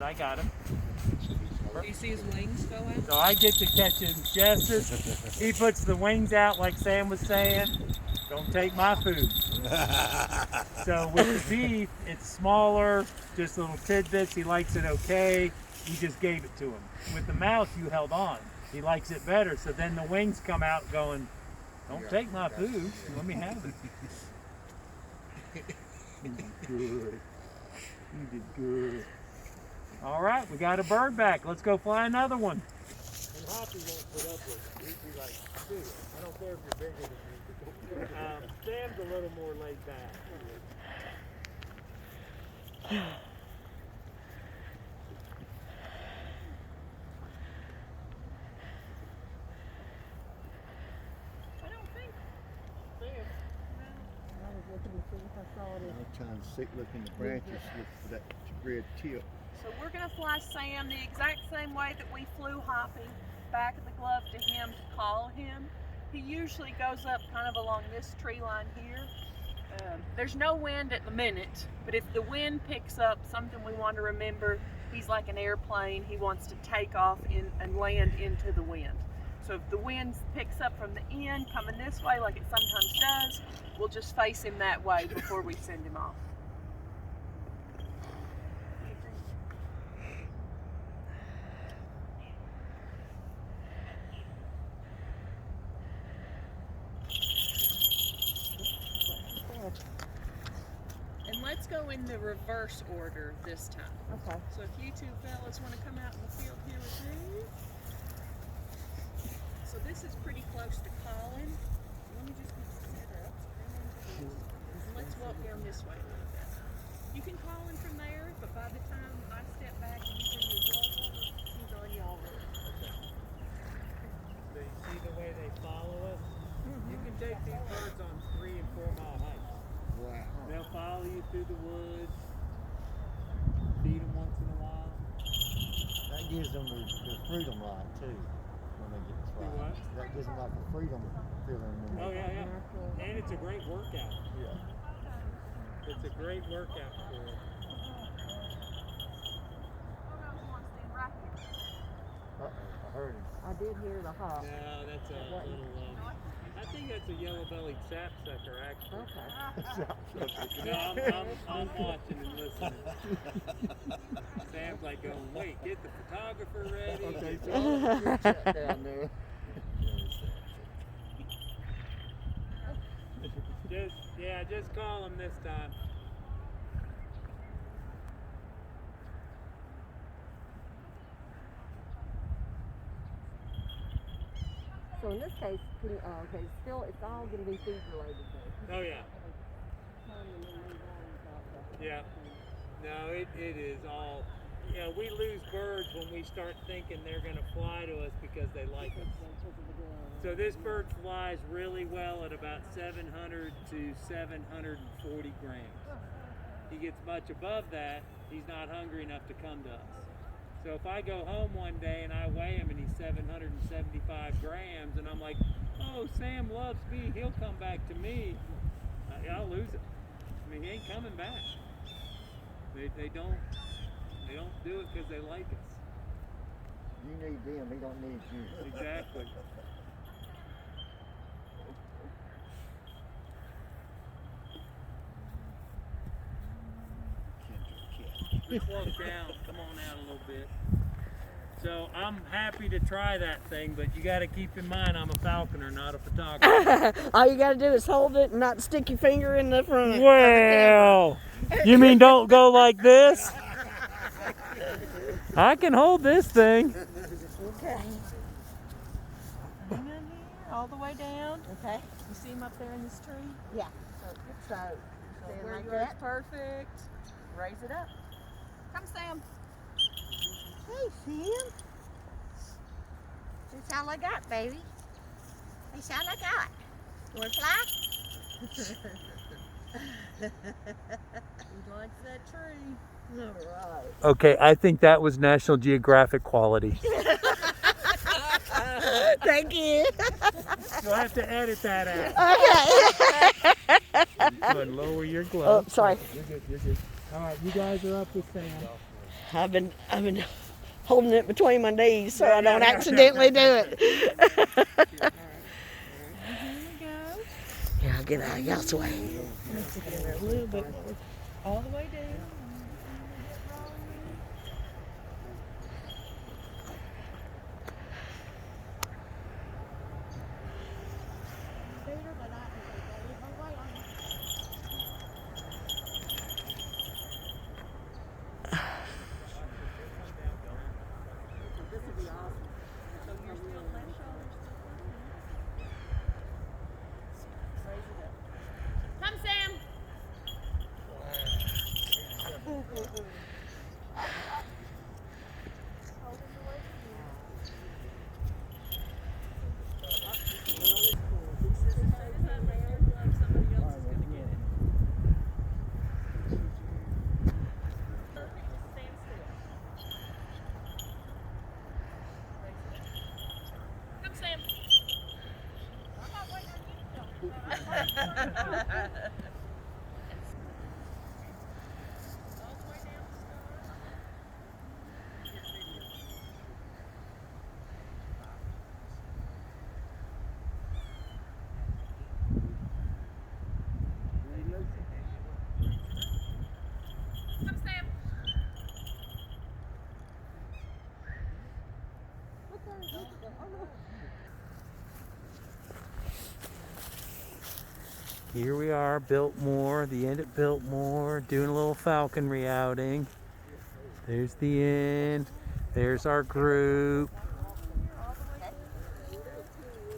I got him. Do you see his wings go out? So I get to catch him just as he puts the wings out, like Sam was saying. Don't take my food. So with the beef, it's smaller, just little tidbits. He likes it okay. We just gave it to him. With the mouse, you held on. He likes it better. So then the wings come out going, don't take my food. Let me have it. You did good. You did good. All right, we got a bird back. Let's go fly another one. And Hoppy won't put up with it. He'd be like, dude, I don't care if you're bigger than me. Sam's a little more laid back. I don't think. Sam. I was looking to see if I saw it. I was trying to look in the branches, look for that red tip. So we're going to fly Sam the exact same way that we flew Hoppy, back of the glove to him to call him. He usually goes up kind of along this tree line here. There's no wind at the minute, but if the wind picks up, something we want to remember, he's like an airplane. He wants to take off and land into the wind. So if the wind picks up from the end, coming this way like it sometimes does, we'll just face him that way before we send him off. And let's go in the reverse order this time. Okay. So if you two fellas want to come out in the field here with me. So this is pretty close to Colin. Let me just get some header up. And let's walk down this way a little bit. You can call him from there, but by the time I step back and you bring your glove up, he's on you already. So you see the way they follow us? You can take these birds on 3 and 4 mile hikes. Wow. They'll follow you through the woods, feed them once in a while. That gives them the freedom ride too, when they get to fly. what? That gives them like a freedom feeling. Oh yeah, yeah. And it's a great workout. Yeah. It's a great workout for them. I heard him. I did hear the hop. No, that's a little, I think that's a yellow-bellied sapsucker, actually. Okay. No, I'm watching and listening. Sam's like going, wait, get the photographer ready. Okay, so I'll check down there. Just call him this time. So in this case, okay, still, it's all going to be feed related though. Oh yeah, yeah. No, it is all. Yeah, we lose birds when we start thinking they're going to fly to us because they like us. So this bird flies really well at about 700 to 740 grams. He gets much above that, he's not hungry enough to come to us. So if I go home one day and I weigh him and he's 775 grams and I'm like, oh, Sam loves me, he'll come back to me, I'll lose it. I mean, he ain't coming back. They don't do it because they like us. You need them, he don't need you. Exactly. Let's walk down, come on out a little bit. So I'm happy to try that thing, but you got to keep in mind I'm a falconer, not a photographer. All you got to do is hold it and not stick your finger in the front. Well, you mean don't go like this? I can hold this thing. Okay. Hang on here, all the way down. Okay. You see him up there in this tree? Yeah. So Where like you are is that. perfect. Raise it up. Come, Sam. Hey, Sam. That's all I got, baby. That's all I got. You want to fly? He likes that tree. All right. Okay, I think that was National Geographic quality. Thank you. You'll have to edit that out. Okay. Go and lower your Oh, glove. sorry. You're good, you're good. All right, you guys are up with Sam. I've been holding it between my knees so I don't accidentally do it. Here we go. Yeah, I'll get out of y'all's way. Let's stick it in there a little bit more. All the way down. Come, Sam. Come, Sam. Come, Sam. Here we are, Biltmore, the end at Biltmore, doing a little falconry outing. There's the end. There's our group. We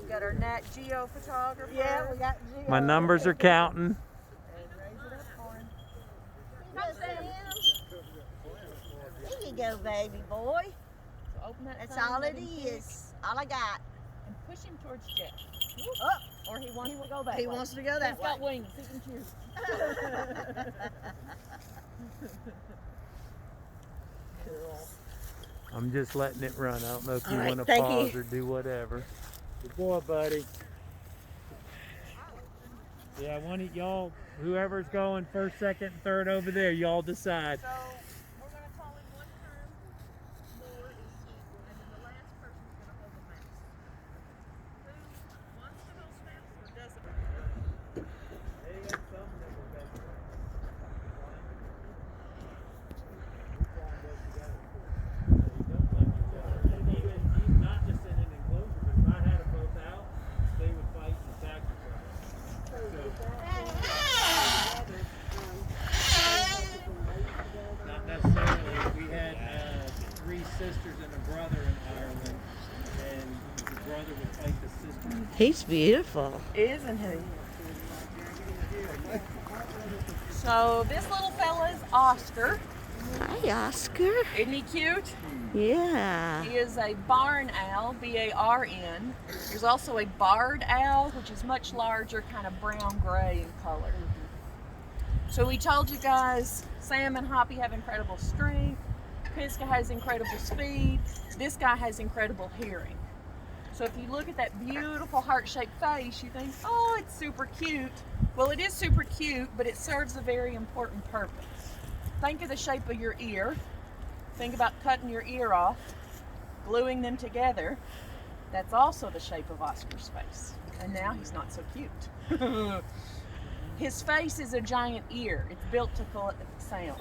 got our Nat Geo photographer. Yeah, we got Geo. My numbers are counting. Come, Sam. There you go, baby boy. So open that That's sign, all let it him kick, is. All I got. and push him towards Jeff. Oh, Or he wants to go that he way. wants to go He's that way. got wings. He can choose. I'm just letting it run. I don't know if you All right, want to thank pause you. or do whatever. Good boy, buddy. Yeah, one of y'all, whoever's going first, second, and third over there, y'all decide. So we're going to call him one term more is equal, and then the last person's going to hold the mouse. Who wants to hold the mouse or doesn't? Even not just in an enclosure, but if I had them both out, they would fight and attack each other. Not necessarily. We had 3 sisters and a brother in Ireland, and the brother would fight the sister. He's beautiful. Isn't he? So this little fella is Oscar. Hi, Oscar. Isn't he cute? Yeah. He is a barn owl, B-A-R-N. There's also a barred owl, which is much larger, kind of brown-gray in color. So we told you guys, Sam and Hoppy have incredible strength. Pisgah has incredible speed. This guy has incredible hearing. So if you look at that beautiful heart-shaped face, you think, oh, it's super cute. Well, it is super cute, but it serves a very important purpose. Think of the shape of your ear. Think about cutting your ear off, gluing them together. That's also the shape of Oscar's face. And now he's not so cute. His face is a giant ear. It's built to collect sound.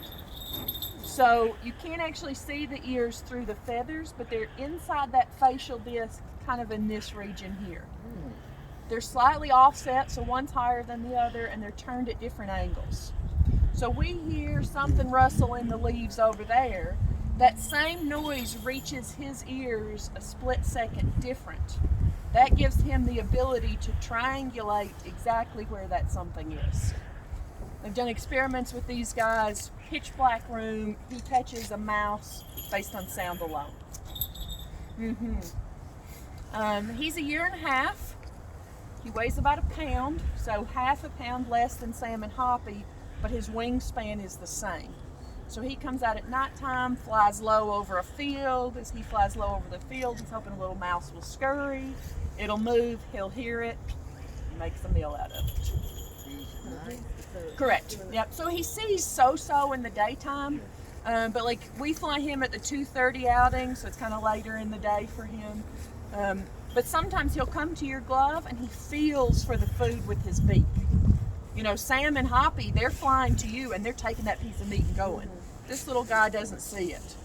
So you can't actually see the ears through the feathers, but they're inside that facial disc, kind of in this region here. They're slightly offset, so one's higher than the other, and they're turned at different angles. So we hear something rustle in the leaves over there. That same noise reaches his ears a split second different. That gives him the ability to triangulate exactly where that something is. They've done experiments with these guys, pitch black room, he catches a mouse based on sound alone. He's 1.5 years. He weighs about 1 pound, so half a pound less than Sam and Hoppy, but his wingspan is the same. So he comes out at nighttime, flies low over a field. As he flies low over the field, he's hoping a little mouse will scurry. It'll move, he'll hear it, makes a meal out of it. Correct. Yep. So he sees so-so in the daytime, But like we fly him at the 2:30 outing, so it's kind of later in the day for him. But sometimes he'll come to your glove and he feels for the food with his beak. You know, Sam and Hoppy, they're flying to you and they're taking that piece of meat and going. This little guy doesn't see it.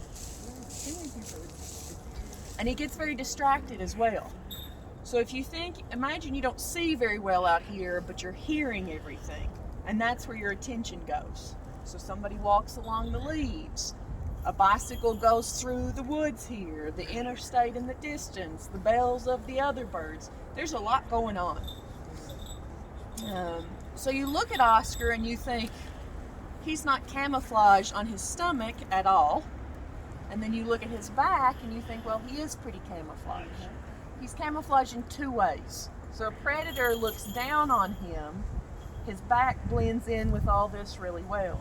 And he gets very distracted as well. So if you think, imagine you don't see very well out here, but you're hearing everything. And that's where your attention goes. So somebody walks along the leaves. A bicycle goes through the woods here, the interstate in the distance, the bells of the other birds. There's a lot going on. So you look at Oscar and you think, he's not camouflaged on his stomach at all. And then you look at his back and you think, well, he is pretty camouflaged. He's camouflaged in two ways. So a predator looks down on him, his back blends in with all this really well.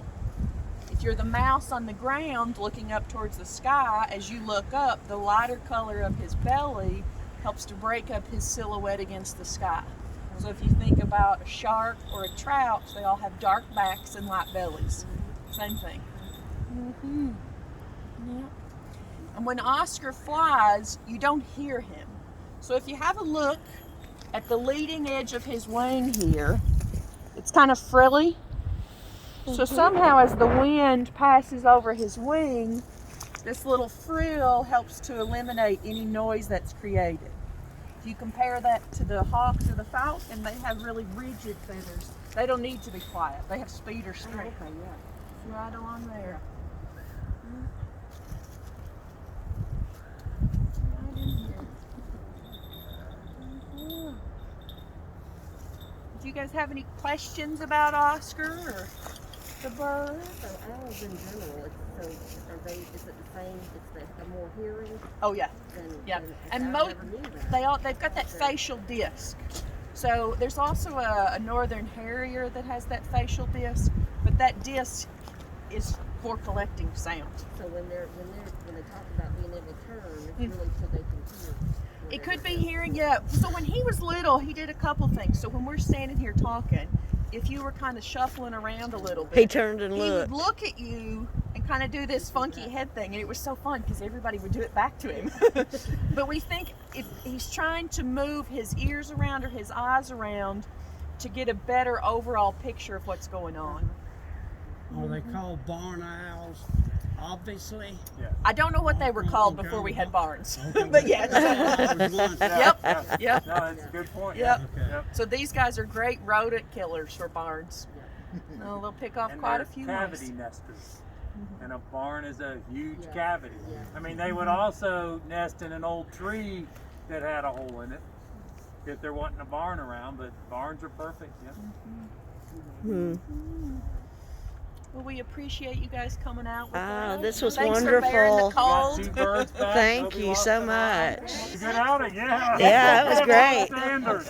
If you're the mouse on the ground looking up towards the sky, as you look up, the lighter color of his belly helps to break up his silhouette against the sky. So if you think about a shark or a trout, they all have dark backs and light bellies. Same thing. Yeah. And when Oscar flies, you don't hear him. So if you have a look at the leading edge of his wing here, it's kind of frilly. So somehow as the wind passes over his wing, this little frill helps to eliminate any noise that's created. If you compare that to the hawks or the falcon, they have really rigid feathers. They don't need to be quiet. They have speed or strength. Okay, yeah. Right on there. Right in here. Do you guys have any questions about Oscar or the bird? So owls in general, so are they, is it the same, it's the more hearing Oh yeah. than, Yeah. than And I mo- never knew that. They've got that facial disc. So there's also a northern harrier that has that facial disc, but that disc is for collecting sound. So when they talk about being able to turn, it's really so they can hear. It could be hearing, yeah. So when he was little, he did a couple things. So when we're standing here talking, if you were kind of shuffling around a little bit, He turned and he would looked. look at you and kind of do this funky head thing, and it was so fun because everybody would do it back to him. But we think if he's trying to move his ears around or his eyes around to get a better overall picture of what's going on. Are they called barn owls? Obviously. I don't know what they were called before we had barns, Okay. but yeah. I was wondering. Yep. No, that's a good point. Yep. Okay. Yep. So these guys are great rodent killers for barns. Oh, they'll pick off And quite a they're few cavity mice. nesters. And a barn is a huge Yeah. cavity. Yeah. I mean, they would also nest in an old tree that had a hole in it if there wasn't a barn around, but barns are perfect. Yeah. Well, we appreciate you guys coming out with Ah, us. this was Thanks for bearing the wonderful. We got cold. 2 birds back. Thank Nobody you lost so an eye. much. Good outing, yeah. Yeah, it was Above all great. standards.